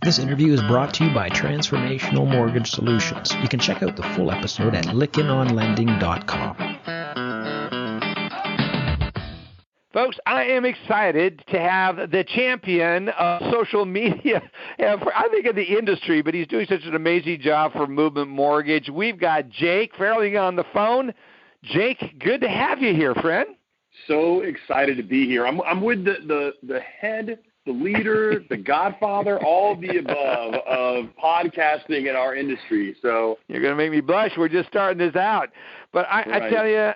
This interview is brought to you by Transformational Mortgage Solutions. You can check out the full episode at lickenonlending.com. Folks, I am excited to have the champion of social media, I think in the industry, but he's doing such an amazing job for Movement Mortgage. We've got Jake Fehling on the phone. Jake, good to have you here, friend. So excited to be here. I'm with the head, the leader, the godfather, all of the above of podcasting in our industry. So you're going to make me blush. We're just starting this out. But I tell you,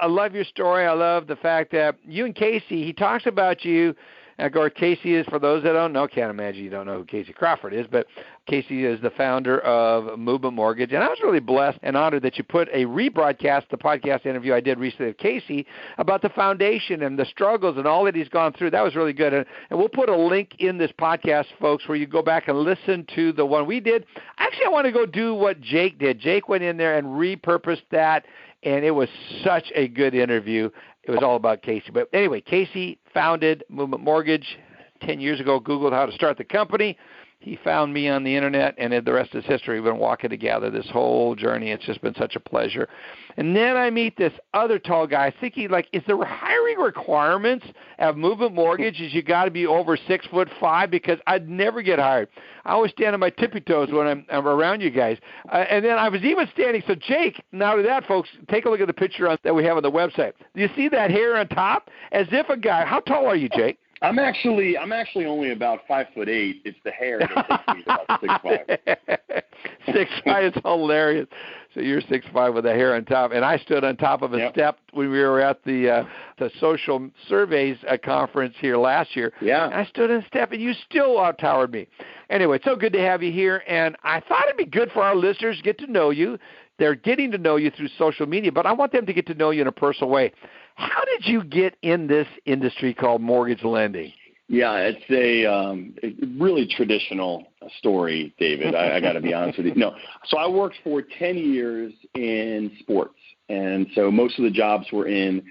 I love your story. I love the fact that you and Casey, he talks about you. Of course, Casey is, for those that don't know, can't imagine you don't know who Casey Crawford is, but Casey is the founder of Movement Mortgage. And I was really blessed and honored that you put a rebroadcast, the podcast interview I did recently with Casey, about the foundation and the struggles and all that he's gone through. That was really good. And we'll put a link in this podcast, folks, where you go back and listen to the one we did. Actually, I want to go do what Jake did. Jake went in there and repurposed that, and it was such a good interview. It was all about Casey. But anyway, Casey founded Movement Mortgage 10 years ago, Googled how to start the company. He found me on the internet, and the rest is history. We've been walking together this whole journey. It's just been such a pleasure. And then I meet this other tall guy thinking, like, is there hiring requirements at Movement Mortgage? Is you got to be over 6'5"? Because I'd never get hired. I always stand on my tippy toes when I'm around you guys. And then I was even standing. So, Jake, now to that, folks, take a look at the picture that we have on the website. Do you see that hair on top? As if a guy. How tall are you, Jake? I'm actually only about 5'8". It's the hair that takes me to about 6'5". 6'5", it's hilarious. So you're 6'5" with the hair on top, and I stood on top of a step when we were at the social surveys conference here last year. Yeah, and I stood on a step, and you still out-towered me. Anyway, it's so good to have you here, and I thought it'd be good for our listeners to get to know you. They're getting to know you through social media, but I want them to get to know you in a personal way. How did you get in this industry called mortgage lending? Yeah, it's a really traditional story, David. I got to be honest with you. No, so I worked for 10 years in sports, and so most of the jobs were in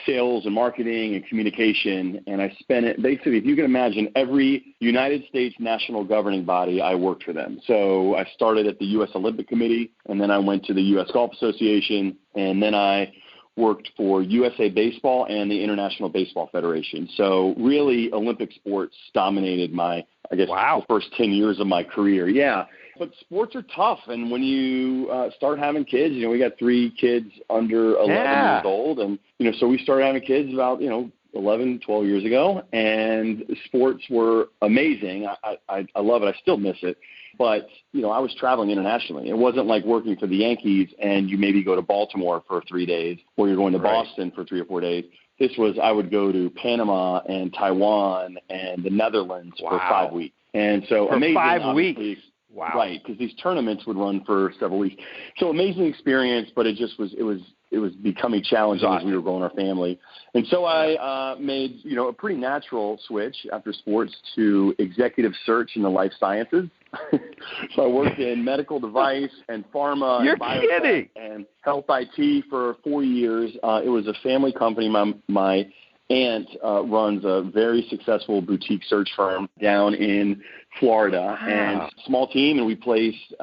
sales and marketing and communication, and I spent it basically, if you can imagine, every United States national governing body, I worked for them. So I started at the U.S. Olympic Committee, and then I went to the U.S. Golf Association, and then I worked for USA Baseball and the International Baseball Federation. So really Olympic sports dominated my, the first 10 years of my career. Yeah. But sports are tough. And when you start having kids, we got 3 kids under 11 years old. And, so we started having kids about, 11, 12 years ago. And sports were amazing. I love it. I still miss it. But, I was traveling internationally. It wasn't like working for the Yankees and you maybe go to Baltimore for 3 days or you're going to Boston for 3 or 4 days. This was, I would go to Panama and Taiwan and the Netherlands for 5 weeks. And so for amazing. 5 weeks. Wow. Right, because these tournaments would run for several weeks. So amazing experience, but it just was, it was becoming challenging as we were growing our family. And so I made, a pretty natural switch after sports to executive search in the life sciences. So I worked in medical device and pharma You're and biotech and health IT for 4 years. It was a family company. My aunt runs a very successful boutique search firm down in Florida, and small team, and we placed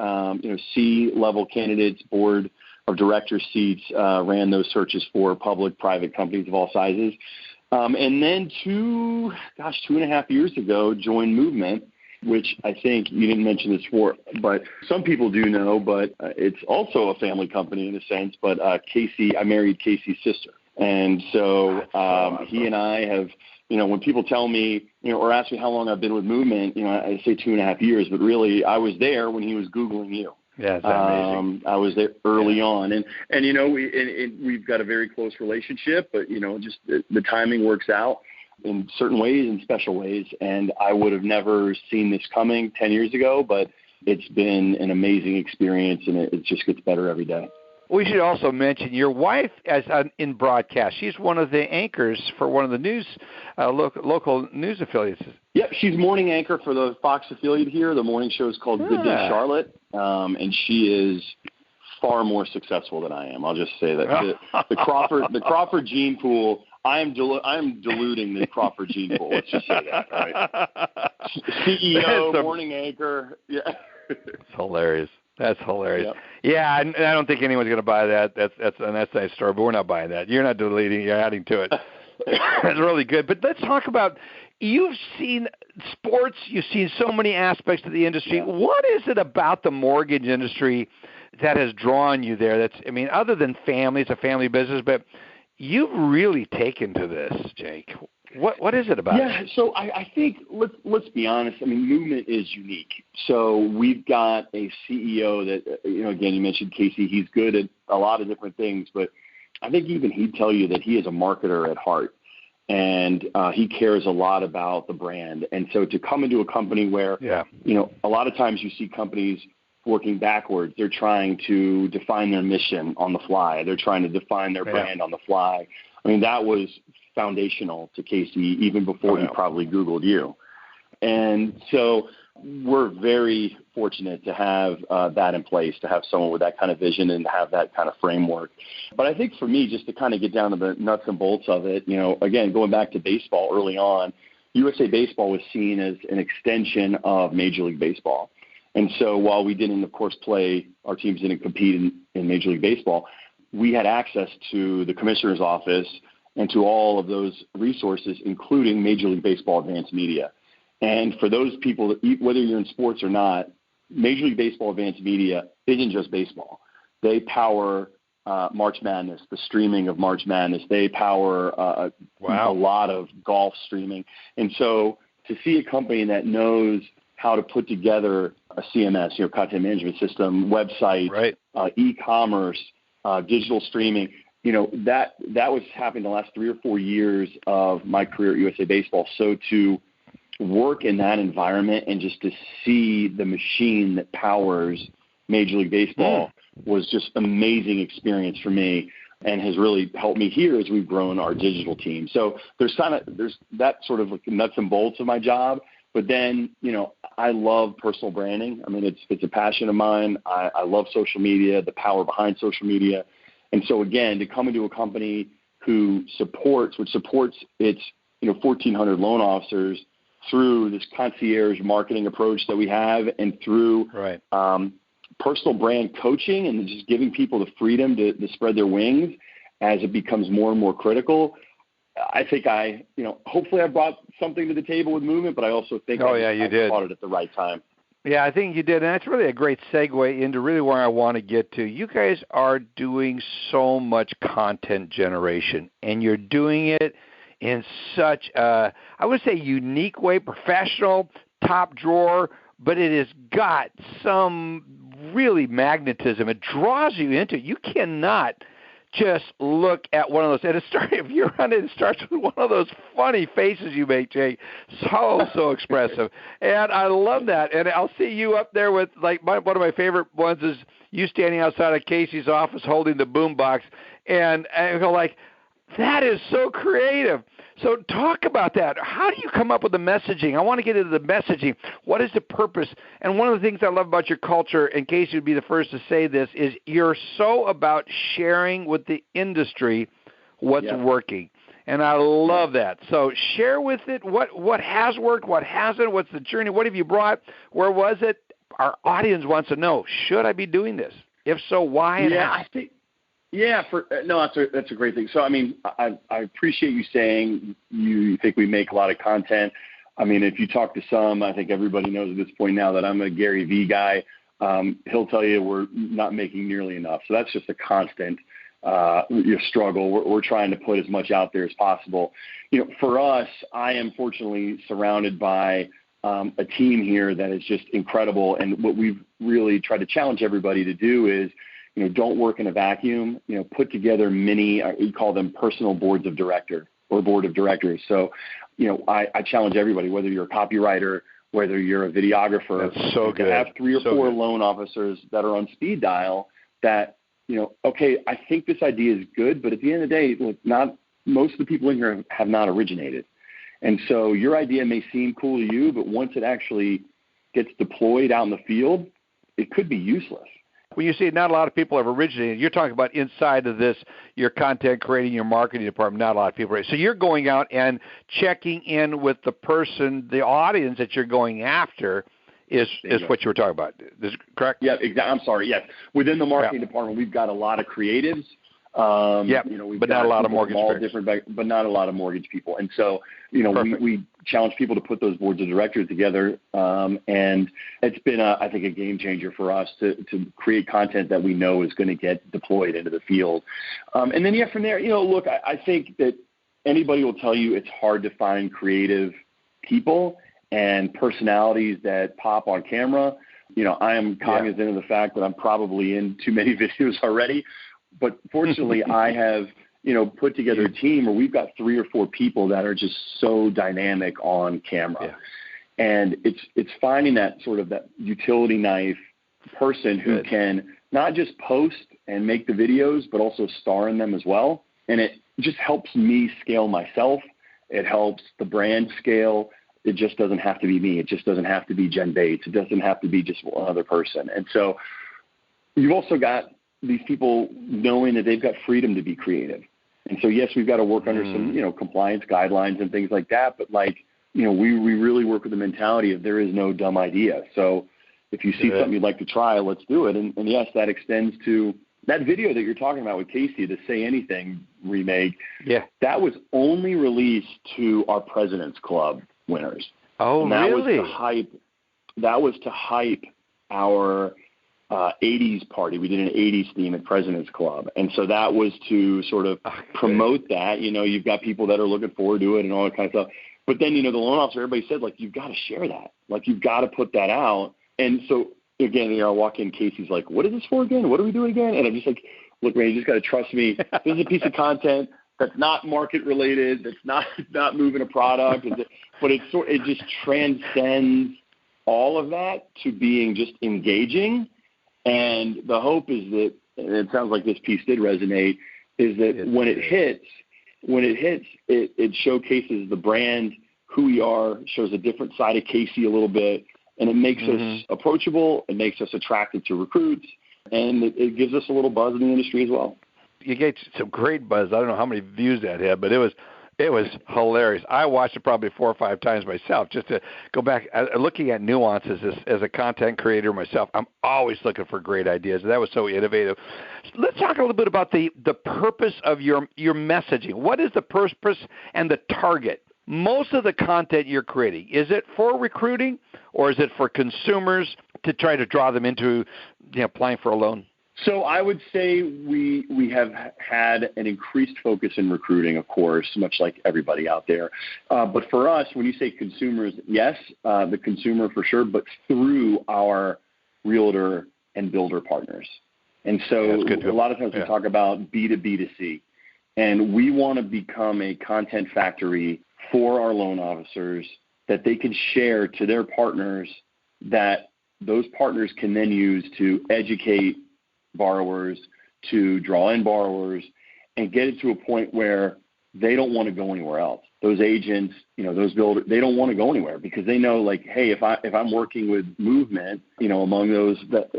C-level candidates, board of directors seats, ran those searches for public, private companies of all sizes. And then 2.5 years ago, joined Movement, which I think you didn't mention this before, but some people do know, but it's also a family company in a sense, but I married Casey's sister. And so he and I have, when people tell me, or ask me how long I've been with Movement, I say 2.5 years, but really I was there when he was Googling you. Yeah, that's amazing. I was there early on, and we've got a very close relationship, but just the timing works out in certain ways, in special ways, and I would have never seen this coming 10 years ago, but it's been an amazing experience, and it just gets better every day. We should also mention your wife in broadcast. She's one of the anchors for one of the news local news affiliates. Yep, she's morning anchor for the Fox affiliate here. The morning show is called Good Day Charlotte, and she is far more successful than I am. I'll just say that the Crawford gene pool. I'm diluting the Crawford gene pool. Let's just say that, right? CEO, morning anchor. Yeah. It's hilarious. That's hilarious. Yep. Yeah, and I don't think anyone's going to buy that. That's a nice story, but we're not buying that. You're not deleting. You're adding to it. That's really good. But let's talk about, you've seen sports. You've seen so many aspects of the industry. Yeah. What is it about the mortgage industry that has drawn you there? Other than family, it's a family business, but you've really taken to this, Jake. What is it about? Yeah, so I think let's be honest. I mean, movement is unique. So we've got a CEO that again, you mentioned Casey. He's good at a lot of different things, but I think even he'd tell you that he is a marketer at heart, and he cares a lot about the brand. And so to come into a company where a lot of times you see companies working backwards. They're trying to define their mission on the fly. They're trying to define their brand on the fly. I mean, that was foundational to Casey even before he probably Googled you. And so we're very fortunate to have that in place, to have someone with that kind of vision and have that kind of framework. But I think for me, just to kind of get down to the nuts and bolts of it, again, going back to baseball early on, USA Baseball was seen as an extension of Major League Baseball. And so while we didn't, of course, our teams didn't compete in Major League Baseball, we had access to the commissioner's office and to all of those resources, including Major League Baseball Advanced Media. And for those people, whether you're in sports or not, Major League Baseball Advanced Media isn't just baseball. They power March Madness, the streaming of March Madness. They power a lot of golf streaming. And so to see a company that knows how to put together a CMS, content management system, website, e-commerce, digital streaming, that was happening the last 3 or 4 years of my career at USA Baseball. So to work in that environment and just to see the machine that powers Major League Baseball was just amazing experience for me, and has really helped me here as we've grown our digital team. So there's that sort of like nuts and bolts of my job. But then, I love personal branding. I mean, it's a passion of mine. I love social media, the power behind social media. And so, again, to come into a company which supports its 1,400 loan officers through this concierge marketing approach that we have, and through personal brand coaching and just giving people the freedom to spread their wings as it becomes more and more critical. I think hopefully I brought something to the table with movement, but I also think I brought it at the right time. Yeah, I think you did, and that's really a great segue into really where I want to get to. You guys are doing so much content generation, and you're doing it in such a, I would say, unique way, professional, top drawer, but it has got some really magnetism. It draws you into it. You cannot just look at one of those. And if you're on it, it starts with one of those funny faces you make, Jay. So expressive. And I love that. And I'll see you up there with, one of my favorite ones is you standing outside of Casey's office holding the boom box. And I go that is so creative. So talk about that. How do you come up with the messaging? I want to get into the messaging. What is the purpose? And one of the things I love about your culture, and Casey would be the first to say this, is you're so about sharing with the industry what's working. And I love that. So share with it what has worked, what hasn't, what's the journey, what have you brought, where was it? Our audience wants to know, should I be doing this? If so, why and how? I think. Yeah, that's a great thing. So, I mean, I appreciate you saying you think we make a lot of content. I mean, if you talk to some, I think everybody knows at this point now that I'm a Gary Vee guy. He'll tell you we're not making nearly enough. So that's just a constant struggle. We're trying to put as much out there as possible. For us, I am fortunately surrounded by a team here that is just incredible. And what we've really tried to challenge everybody to do is, don't work in a vacuum. Put together many, we call them personal boards of director or board of directors. So, I challenge everybody, whether you're a copywriter, whether you're a videographer, that's so good. To have 3 or 4 loan officers that are on speed dial that, okay, I think this idea is good, but at the end of the day, not most of the people in here have not originated. And so your idea may seem cool to you, but once it actually gets deployed out in the field, it could be useless. when you say not a lot of people have originated, you're talking about inside of this, your content creating, your marketing department, not a lot of people. So you're going out and checking in with the person, the audience that you're going after is what you were talking about. Is correct? Yeah, exactly. I'm sorry. Yes. Within the marketing department, we've got a lot of creatives. But not a lot of mortgage people. But not a lot of mortgage people. And so, we challenge people to put those boards of directors together. And it's been, I think, a game changer for us to create content that we know is going to get deployed into the field. And then, from there, look, I think that anybody will tell you it's hard to find creative people and personalities that pop on camera. I am cognizant of the fact that I'm probably in too many videos already. But fortunately, I have, put together a team where we've got 3 or 4 people that are just so dynamic on camera. Yeah. And it's finding that sort of that utility knife person who can not just post and make the videos, but also star in them as well. And it just helps me scale myself. It helps the brand scale. It just doesn't have to be me. It just doesn't have to be Jen Bates. It doesn't have to be just one other person. And so you've also got these people knowing that they've got freedom to be creative. And so, yes, we've got to work under some, compliance guidelines and things like that. But we really work with the mentality of there is no dumb idea. So if you see something you'd like to try, let's do it. And yes, that extends to that video that you're talking about with Casey, the Say Anything remake. Yeah. That was only released to our President's Club winners. Oh, and that really? That was to hype our 80s party. We did an 80s theme at President's Club. And so that was to sort of promote that. You've got people that are looking forward to it and all that kind of stuff. But then, the loan officer, everybody said, you've got to share that. You've got to put that out. And so, again, I walk in, Casey's like, what is this for again? What are we doing again? And I'm just like, look, man, you just got to trust me. This is a piece of content that's not market related, that's not moving a product, but it just transcends all of that to being just engaging. And the hope is that, and it sounds like this piece did resonate, is that when it hits, it showcases the brand, who we are, shows a different side of Casey a little bit, and it makes us approachable, it makes us attractive to recruits, and it gives us a little buzz in the industry as well. You get some great buzz. I don't know how many views that had, but it was hilarious. I watched it probably 4 or 5 times myself just to go back. Looking at nuances as a content creator myself, I'm always looking for great ideas. That was so innovative. Let's talk a little bit about the purpose of your messaging. What is the purpose and the target? Most of the content you're creating, is it for recruiting or is it for consumers to try to draw them into applying for a loan? So I would say we have had an increased focus in recruiting, of course, much like everybody out there. But for us, when you say consumers, yes, the consumer for sure, but through our realtor and builder partners. And so a lot of times we talk about B2B2C, and we want to become a content factory for our loan officers that they can share to their partners, that those partners can then use to educate borrowers, to draw in borrowers, and get it to a point where they don't want to go anywhere else. Those agents, those builders, they don't want to go anywhere because they know, hey, if I'm working with movement, among those that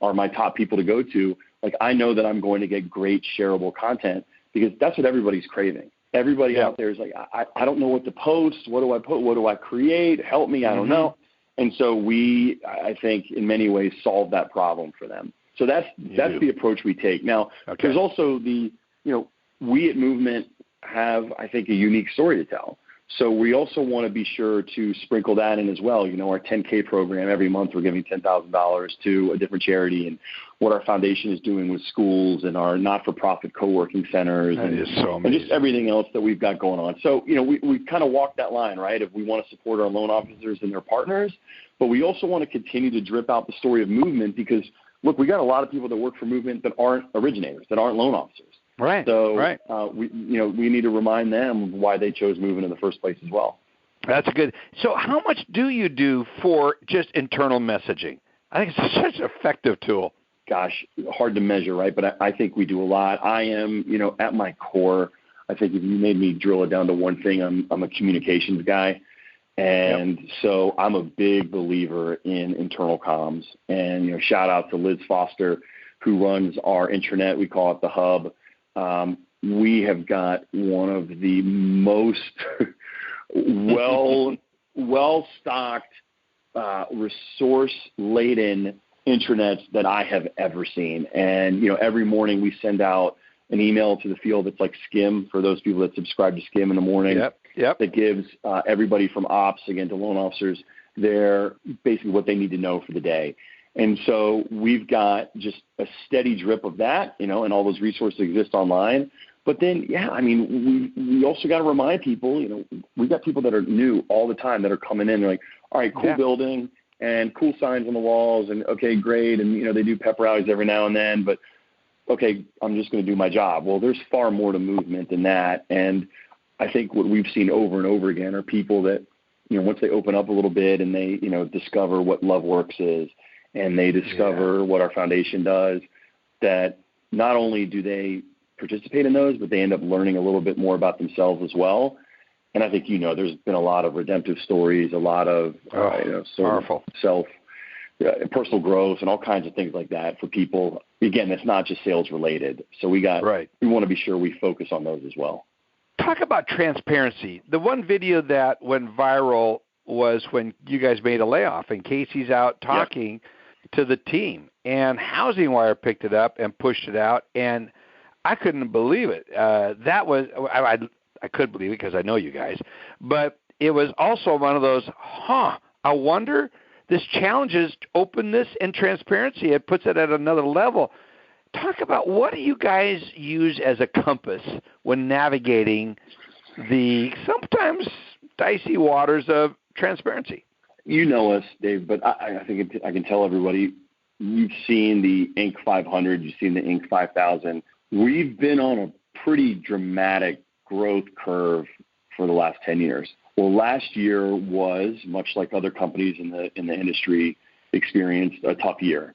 are my top people to go to, I know that I'm going to get great shareable content because that's what everybody's craving. Everybody out there is like, I don't know what to post. What do I put? What do I create? Help me. I don't know. And so we, I think, in many ways solve that problem for them. So that's the approach we take. Now, there's also we at Movement have, I think, a unique story to tell. So we also want to be sure to sprinkle that in as well. Our 10K program, every month we're giving $10,000 to a different charity, and what our foundation is doing with schools and our not-for-profit co-working centers and just everything else that we've got going on. So, we kind of walk that line, right, if we want to support our loan officers and their partners, but we also want to continue to drip out the story of Movement because, look, we got a lot of people that work for Movement that aren't originators, that aren't loan officers. Right. So we need to remind them why they chose Movement in the first place as well. That's good. So how much do you do for just internal messaging? I think it's such an effective tool. Gosh, hard to measure, right? But I think we do a lot. I am, at my core, I think if you made me drill it down to one thing, I'm a communications guy. And so I'm a big believer in internal comms. And, shout out to Liz Foster, who runs our intranet. We call it the Hub. We have got one of the most well-stocked, resource-laden intranets that I have ever seen. And, every morning we send out an email to the field that's like Skim, for those people that subscribe to Skim in the morning. Yep. That gives everybody from ops, again, to loan officers, their basically what they need to know for the day. And so we've got just a steady drip of that, and all those resources exist online. But then, we also got to remind people, we've got people that are new all the time that are coming in. They're like, all right, cool building and cool signs on the walls, and okay, great. And, they do pep rallies every now and then, but okay, I'm just going to do my job. Well, there's far more to movement than that. And I think what we've seen over and over again are people that, once they open up a little bit and they, discover what LoveWorks is, and they discover what our foundation does, that not only do they participate in those, but they end up learning a little bit more about themselves as well. And I think, there's been a lot of redemptive stories, a lot of, powerful personal growth and all kinds of things like that for people. Again, that's not just sales related. So we want to be sure we focus on those as well. Talk about transparency. The one video that went viral was when you guys made a layoff, and Casey's out talking to the team, and Housing Wire picked it up and pushed it out, and I couldn't believe it. That was I could believe it because I know you guys, but it was also one of those, I wonder, this challenges openness and transparency. It puts it at another level. Talk about, what do you guys use as a compass when navigating the sometimes dicey waters of transparency? You know us, Dave, but I think I can tell everybody, you've seen the Inc. 500, you've seen the Inc. 5000. We've been on a pretty dramatic growth curve for the last 10 years. Well, last year was, much like other companies in the industry, experienced a tough year.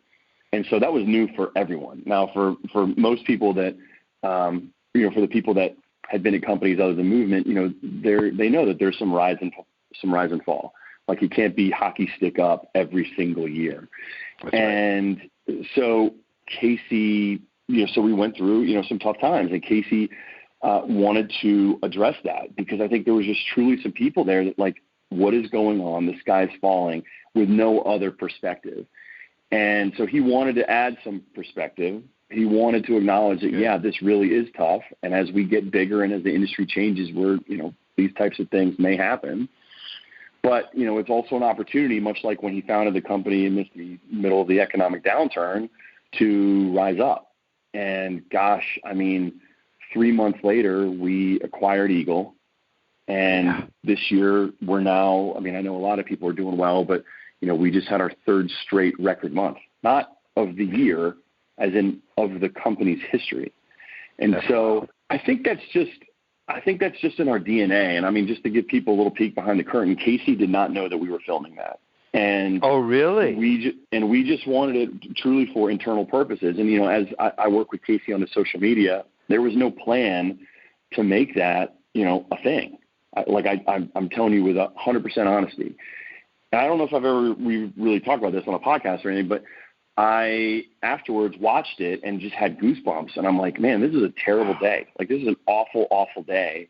And so that was new for everyone. Now, for most people that, for the people that had been at companies other than Movement, they know that there's some rise and fall. Like, you can't be hockey stick up every single year. That's and right. So Casey, so we went through, some tough times, and Casey wanted to address that, because I think there was just truly some people there that, like, what is going on? The sky's falling, with no other perspective. And so he wanted to add some perspective. He wanted to acknowledge that, this really is tough. And as we get bigger and as the industry changes, these types of things may happen. But, it's also an opportunity, much like when he founded the company in the middle of the economic downturn, to rise up. And gosh, 3 months later, we acquired Eagle. And this year we're now, I know a lot of people are doing well, but, we just had our third straight record month, not of the year, as in of the company's history. And so I think that's just in our DNA. And just to give people a little peek behind the curtain, Casey did not know that we were filming that. And oh, really? We just wanted it truly for internal purposes. And, as I work with Casey on the social media, there was no plan to make that, a thing. I'm telling you with 100% honesty. And I don't know if we really talked about this on a podcast or anything, but I afterwards watched it and just had goosebumps. And I'm like, man, this is a terrible day. Like, this is an awful, awful day.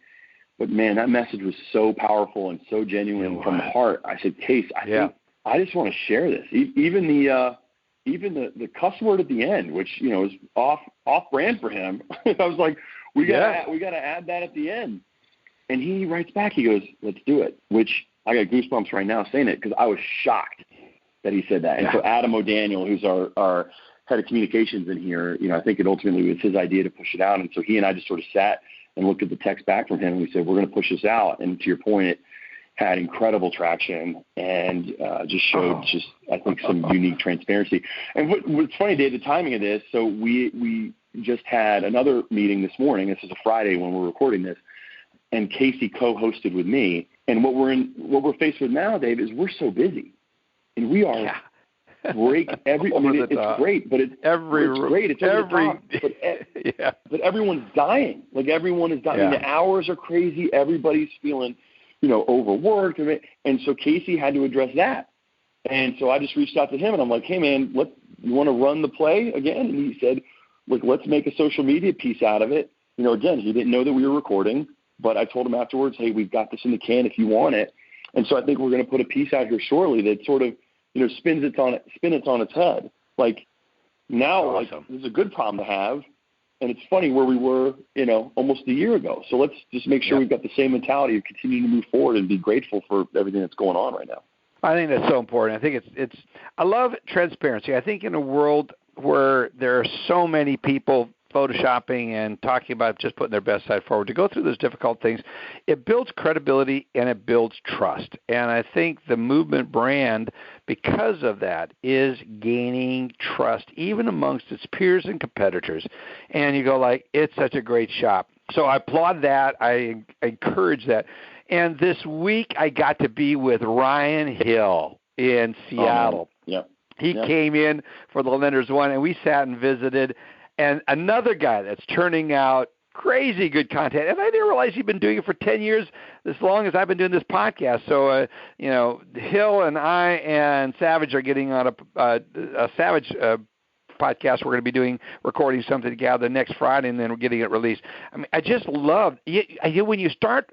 But man, that message was so powerful and so genuine from the heart. I said, Case, I just want to share this. Even the cuss word at the end, which, is off brand for him. I was like, we got to add that at the end. And he writes back, he goes, let's do it, which I got goosebumps right now saying it, because I was shocked that he said that. And so Adam O'Daniel, who's our head of communications in here, I think it ultimately was his idea to push it out. And so he and I just sort of sat and looked at the text back from him, and we said, we're going to push this out. And to your point, it had incredible traction and just showed I think, some unique transparency. And what's funny, Dave, the timing of this, so we just had another meeting this morning. This is a Friday when we're recording this, and Casey co-hosted with me. And what we're faced with now, Dave, is we're so busy, and we are break every. It's great, but it's great. It's over the top, but everyone's dying. Like, everyone is dying. The hours are crazy. Everybody's feeling overworked. And so Casey had to address that. And so I just reached out to him, and I'm like, hey, man, you want to run the play again? And he said, look, let's make a social media piece out of it. Again, he didn't know that we were recording, but I told him afterwards, hey, we've got this in the can if you want it. And so I think we're going to put a piece out here shortly that sort of, spin it on its head. Like now, awesome. This is a good problem to have. And it's funny where we were, almost a year ago. So let's just make sure we've got the same mentality of continuing to move forward and be grateful for everything that's going on right now. I think that's so important. I think I love transparency. I think in a world where there are so many people photoshopping and talking about just putting their best side forward, to go through those difficult things, it builds credibility and it builds trust. And I think the Movement brand, because of that, is gaining trust even amongst its peers and competitors. And you go like, it's such a great shop. So I applaud that. I encourage that. And this week I got to be with Ryan Hill in Seattle. He came in for the Lenders One, and we sat and visited. And another guy that's turning out crazy good content. And I didn't realize he'd been doing it for 10 years, as long as I've been doing this podcast. So, Hill and I and Savage are getting on a Savage podcast. We're going to be recording something together next Friday, and then we're getting it released. I mean, I just love when you start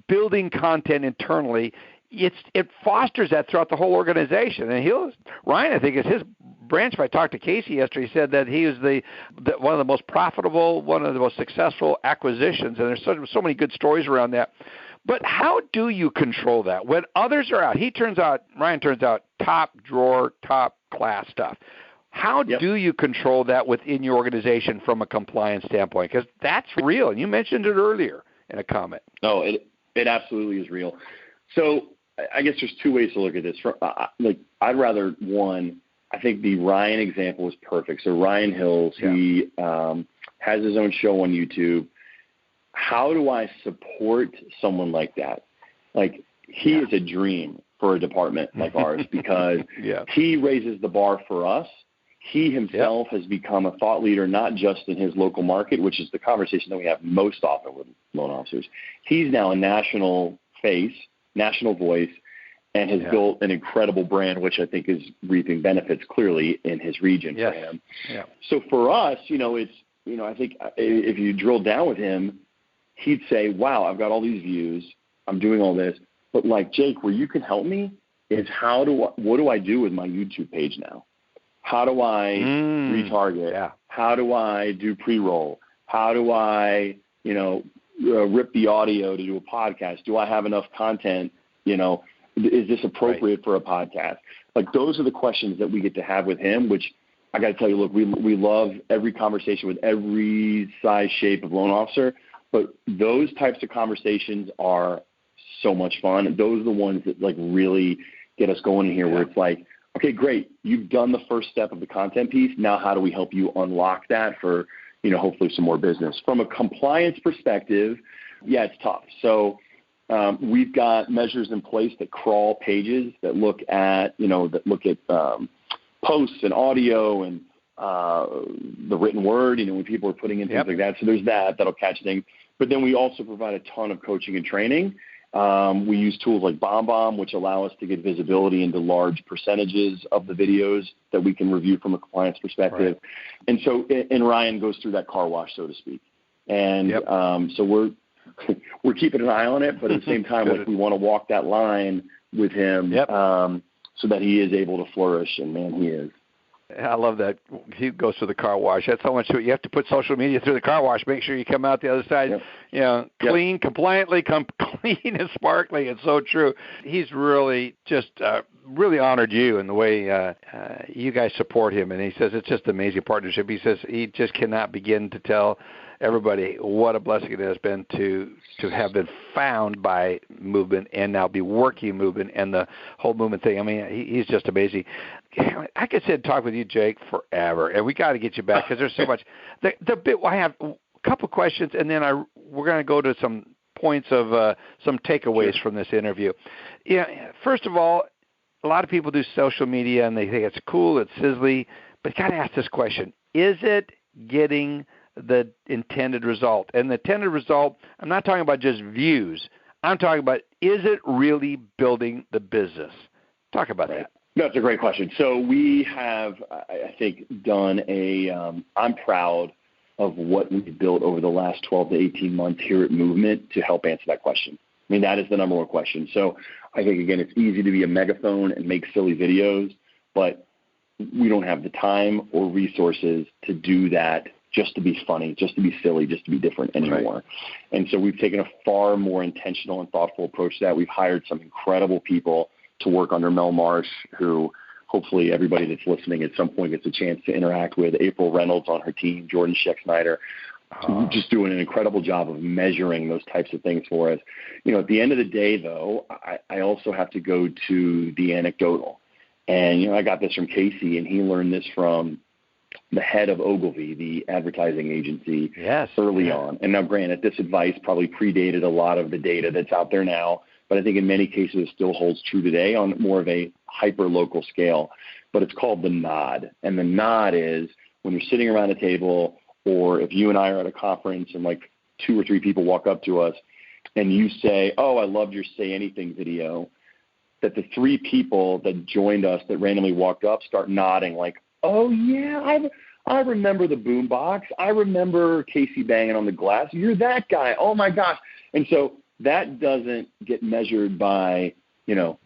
building content internally, it fosters that throughout the whole organization. And Ryan, I think, is his branch. If I talked to Casey yesterday, he said that he was one of the most profitable, one of the most successful acquisitions, and there's so many good stories around that. But how do you control that when others are out? Ryan turns out top drawer, top class stuff. How do you control that within your organization from a compliance standpoint? Because that's real, and you mentioned it earlier in a comment. No, it absolutely is real. So I guess there's two ways to look at this. I'd rather, one, I think the Ryan example is perfect. So Ryan Hills, he has his own show on YouTube. How do I support someone like that? Like, he is a dream for a department like ours because he raises the bar for us. He himself has become a thought leader, not just in his local market, which is the conversation that we have most often with loan officers. He's now a national face, national voice, and has built an incredible brand, which I think is reaping benefits clearly in his region for him. Yeah. So for us, it's, I think if you drill down with him, he'd say, wow, I've got all these views. I'm doing all this. But like, Jake, where you can help me is what do I do with my YouTube page now? How do I retarget? Yeah. How do I do pre-roll? How do I, rip the audio to do a podcast? Do I have enough content? Is this appropriate for a podcast? Like, those are the questions that we get to have with him, which I got to tell you, look, we love every conversation with every size, shape of loan officer, but those types of conversations are so much fun. And those are the ones that really get us going in here where it's like, okay, great. You've done the first step of the content piece. Now how do we help you unlock that for, hopefully some more business? From a compliance perspective, it's tough. So we've got measures in place that crawl pages that look at, posts and audio and the written word, when people are putting in things like that. So there's that'll catch things. But then we also provide a ton of coaching and training. We use tools like BombBomb, which allow us to get visibility into large percentages of the videos that we can review from a compliance perspective. Right. And so, and Ryan goes through that car wash, so to speak. And so we're keeping an eye on it, but at the same time, we want to walk that line with him so that he is able to flourish, and man, he is. I love that. He goes through the car wash. That's how much you have to put social media through the car wash. Make sure you come out the other side, clean, compliantly, clean and sparkly. It's so true. He's really just really honored you in the way you guys support him. And he says it's just an amazing partnership. He says he just cannot begin to tell everybody what a blessing it has been to have been found by Movement and now be working Movement and the whole Movement thing. I mean, he's just amazing. I could sit and talk with you, Jake, forever, and we got to get you back because there's so much. I have a couple questions, and then we're going to go to some points of some takeaways from this interview. First of all, a lot of people do social media, and they think it's cool, it's sizzly, but you got to ask this question: is it getting the intended result? And the intended result, I'm not talking about just views. I'm talking about, is it really building the business? Talk about that. That's a great question. So we have, I think, done I'm proud of what we've built over the last 12 to 18 months here at Movement to help answer that question. I mean, that is the number one question. So I think, again, it's easy to be a megaphone and make silly videos, but we don't have the time or resources to do that just to be funny, just to be silly, just to be different anymore. Right. And so we've taken a far more intentional and thoughtful approach to that. We've hired some incredible people to work under Mel Marsh, who hopefully everybody that's listening at some point gets a chance to interact with. April Reynolds on her team, Jordan Scheck-Snyder, just doing an incredible job of measuring those types of things for us. You know, at the end of the day, though, I also have to go to the anecdotal. And, you know, I got this from Casey, and he learned this from the head of Ogilvy, the advertising agency, early on. And now, granted, this advice probably predated a lot of the data that's out there now, but I think in many cases it still holds true today on more of a hyper-local scale. But it's called the nod. And the nod is when you're sitting around a table, or if you and I are at a conference and like 2 or 3 people walk up to us and you say, "Oh, I loved your Say Anything video," that the 3 people that joined us that randomly walked up start nodding like, "Oh, yeah, I remember the boombox. I remember Casey banging on the glass. You're that guy. Oh, my gosh." And so that doesn't get measured by, you know,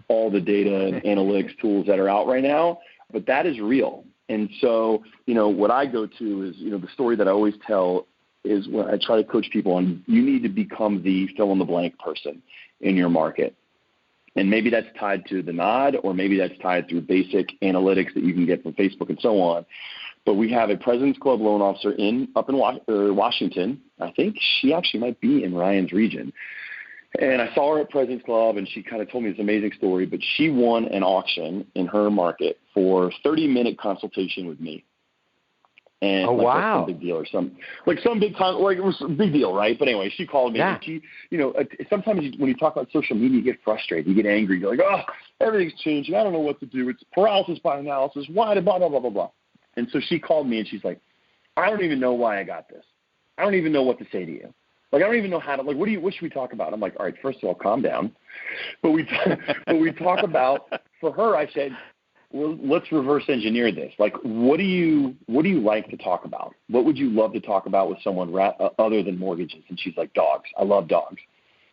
all the data and analytics tools that are out right now, but that is real. And so, you know, what I go to is, you know, the story that I always tell is when I try to coach people on, you need to become the fill-in-the-blank person in your market. And maybe that's tied to the nod, or maybe that's tied through basic analytics that you can get from Facebook and so on. But we have a President's Club loan officer up in Washington. I think she actually might be in Ryan's region. And I saw her at President's Club, and she kind of told me this amazing story. But she won an auction in her market for 30-minute consultation with me. And wow, some big deal or some big it was a big deal, right? But anyway, she called me. Yeah. And she, you know, sometimes when you talk about social media, you get frustrated, you get angry, you're like, "Oh, everything's changing. I don't know what to do. It's paralysis by analysis. Why? Blah blah blah blah blah." And so she called me and she's like, "I don't even know why I got this. I don't even know what to say to you. Like, I don't even know how to, like, what should we talk about?" I'm like, "All right, first of all, calm down." But we talk about, for her, I said, "Well, let's reverse engineer this. Like, what do you like to talk about? What would you love to talk about with someone other than mortgages?" And she's like, "Dogs. I love dogs."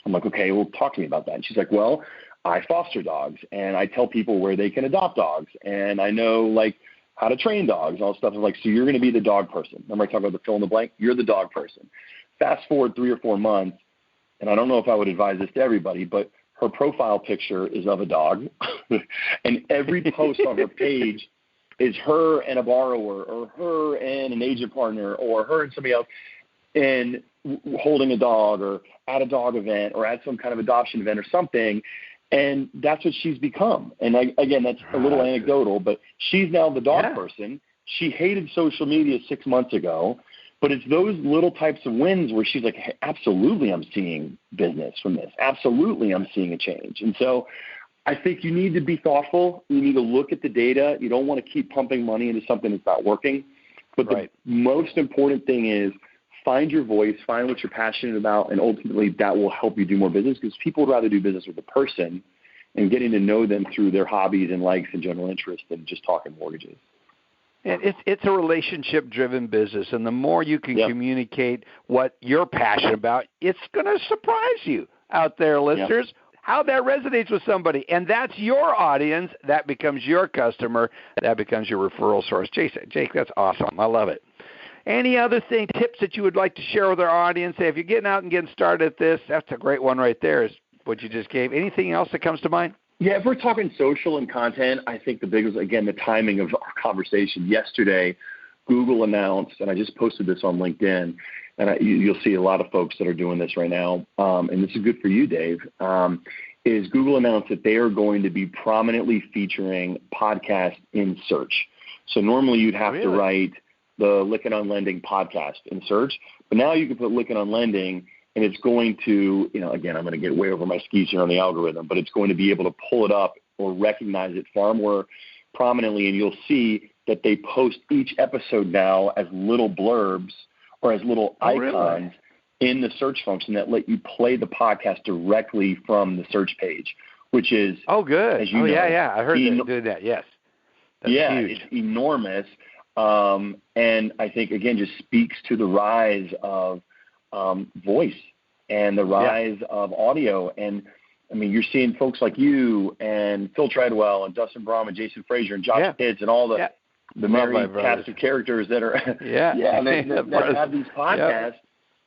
I'm like, "Okay, well, talk to me about that." And she's like, "Well, I foster dogs, and I tell people where they can adopt dogs, and I know, like, how to train dogs and all this stuff." I'm like, "So you're going to be the dog person." Remember I talked about the fill in the blank? You're the dog person. Fast forward 3 or 4 months, and I don't know if I would advise this to everybody, but her profile picture is of a dog, and every post on her page is her and a borrower, or her and an agent partner, or her and somebody else, and holding a dog, or at a dog event, or at some kind of adoption event or something. And that's what she's become. And again, that's a little anecdotal, but she's now the dog person. She hated social media 6 months ago, but it's those little types of wins where she's like, "Hey, absolutely, I'm seeing business from this. Absolutely, I'm seeing a change." And so I think you need to be thoughtful. You need to look at the data. You don't want to keep pumping money into something that's not working. But the most important thing is find your voice, find what you're passionate about, and ultimately that will help you do more business, because people would rather do business with a person and getting to know them through their hobbies and likes and general interests than just talking mortgages. And it's a relationship-driven business, and the more you can communicate what you're passionate about, it's going to surprise you out there, listeners, how that resonates with somebody. And that's your audience. That becomes your customer. That becomes your referral source. Jake, that's awesome. I love it. Any other tips that you would like to share with our audience? If you're getting out and getting started at this, that's a great one right there, is what you just gave. Anything else that comes to mind? Yeah, if we're talking social and content, I think the biggest, again, the timing of our conversation. Yesterday, Google announced, and I just posted this on LinkedIn, and you'll see a lot of folks that are doing this right now, and this is good for you, Dave, is Google announced that they are going to be prominently featuring podcasts in search. So normally you'd have to write the Lykken on Lending podcast in search, but now you can put Lykken on Lending, and it's going to, you know, again, I'm going to get way over my skis here on the algorithm, but it's going to be able to pull it up or recognize it far more prominently. And you'll see that they post each episode now as little blurbs or as little icons in the search function that let you play the podcast directly from the search page, which is good. As you know, yeah. I heard them do that. Yes, that's huge. It's enormous, and I think again just speaks to the rise of voice and the rise of audio. And I mean, you're seeing folks like you and Phil Treadwell and Dustin Brom and Jason Frazier and Josh Pitts and all the married cast of characters that are that have these podcasts.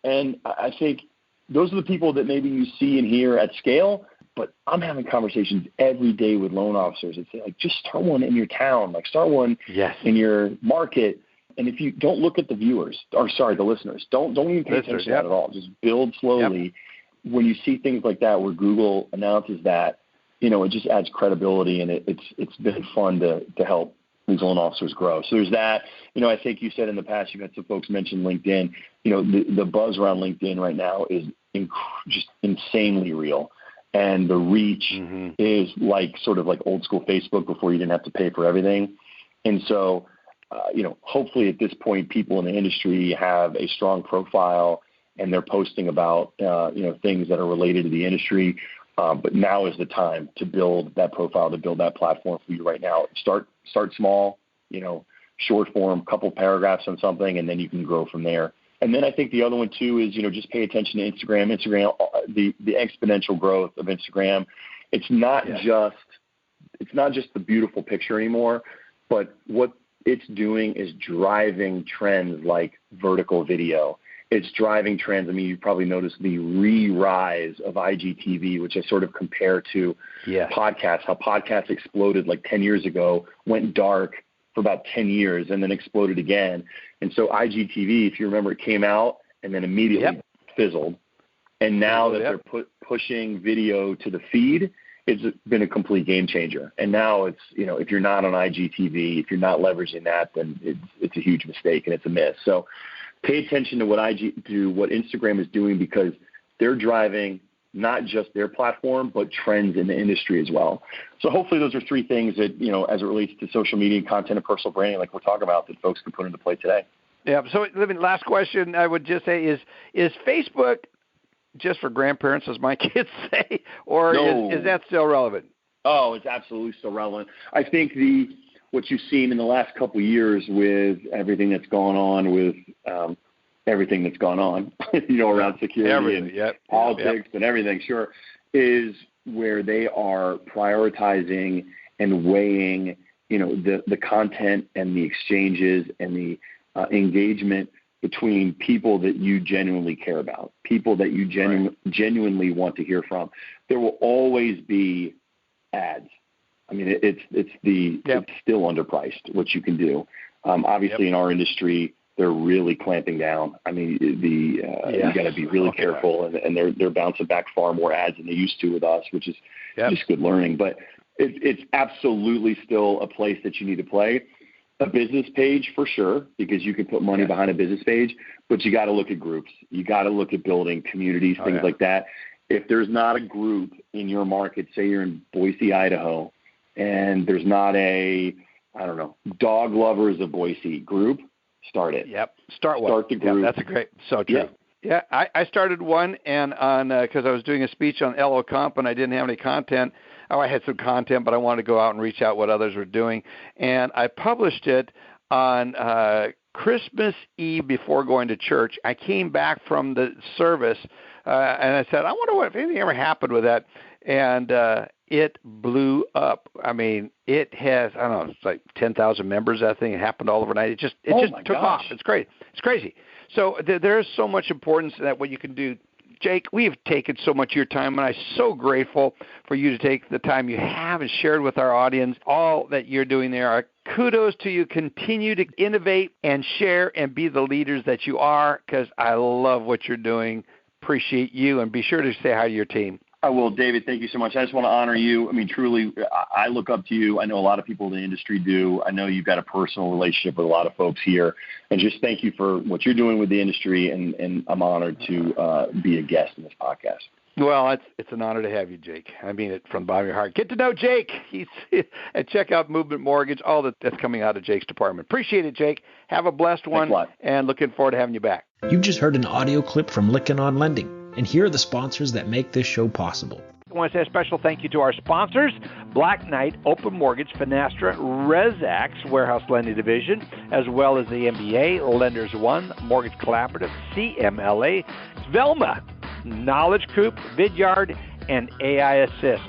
And I think those are the people that maybe you see and hear at scale. But I'm having conversations every day with loan officers that say, like, just start one in your town, like start one in your market. And if you don't look at the the listeners, don't even pay attention to that at all. Just build slowly. When you see things like that where Google announces that, it just adds credibility, and it's been fun to help these loan officers grow. So there's that. I think you said in the past, you've had some folks mention LinkedIn. The buzz around LinkedIn right now is just insanely real. And the reach is sort of like old school Facebook before you didn't have to pay for everything. And so, hopefully at this point, people in the industry have a strong profile and they're posting about, things that are related to the industry. But now is the time to build that profile, to build that platform for you right now. Start small, short form, couple paragraphs on something, and then you can grow from there. And then I think the other one too is, just pay attention to Instagram. The exponential growth of Instagram. It's not just the beautiful picture anymore, but what it's doing is driving trends like vertical video. It's driving trends. I mean, you probably noticed the re-rise of IGTV, which I sort of compare to podcasts, how podcasts exploded like 10 years ago, went dark for about 10 years, and then exploded again. And so IGTV, if you remember, it came out and then immediately fizzled. And now that they're pushing video to the feed, it's been a complete game changer. And now it's, if you're not on IGTV, if you're not leveraging that, then it's a huge mistake and it's a miss. So pay attention to what Instagram is doing, because they're driving not just their platform, but trends in the industry as well. So hopefully those are three things that, as it relates to social media, content, and personal branding, like we're talking about, that folks can put into play today. Yeah. So last question I would just say is Facebook just for grandparents, as my kids say, or is that still relevant? Oh, it's absolutely still relevant. I think what you've seen in the last couple of years with everything that's gone on with around security and politics and everything, is where they are prioritizing and weighing, the content and the exchanges and the engagement between people that you genuinely care about, people that you genuinely want to hear from. There will always be ads. I mean, it's still underpriced what you can do. Obviously, in our industry, they're really clamping down. I mean, you got to be really careful, and they're bouncing back far more ads than they used to with us, which is just good learning. But it's absolutely still a place that you need to play. A business page for sure, because you can put money behind a business page, but you got to look at groups. You got to look at building communities, things like that. If there's not a group in your market, say you're in Boise, Idaho, and there's not Dog Lovers of Boise group, start it. Yep. Start the group. Yep, that's a great, so true. Yeah, I started one, and because I was doing a speech on LO Comp and I didn't have any content. I had some content, but I wanted to go out and reach out what others were doing. And I published it on Christmas Eve before going to church. I came back from the service, and I said, I wonder if anything ever happened with that. And it blew up. I mean, it has, I don't know, it's like 10,000 members, that thing. It happened all overnight. It just took off. It's great. It's crazy. So there's so much importance in that, what you can do. Jake, we have taken so much of your time, and I'm so grateful for you to take the time you have and shared with our audience all that you're doing there. Kudos to you. Continue to innovate and share and be the leaders that you are, because I love what you're doing. Appreciate you, and be sure to say hi to your team. I will, David. Thank you so much. I just want to honor you. I mean, truly, I look up to you. I know a lot of people in the industry do. I know you've got a personal relationship with a lot of folks here. And just thank you for what you're doing with the industry, and I'm honored to be a guest in this podcast. Well, it's an honor to have you, Jake. I mean it from the bottom of your heart. Get to know Jake. And check out Movement Mortgage, all that's coming out of Jake's department. Appreciate it, Jake. Have a blessed one, and looking forward to having you back. You've just heard an audio clip from Lickin' on Lending, and here are the sponsors that make this show possible. I want to say a special thank you to our sponsors, Black Knight, Open Mortgage, Finastra, Rezax, Warehouse Lending Division, as well as the MBA, Lenders One, Mortgage Collaborative, CMLA, Velma, Knowledge Coop, Vidyard, and AI Assist.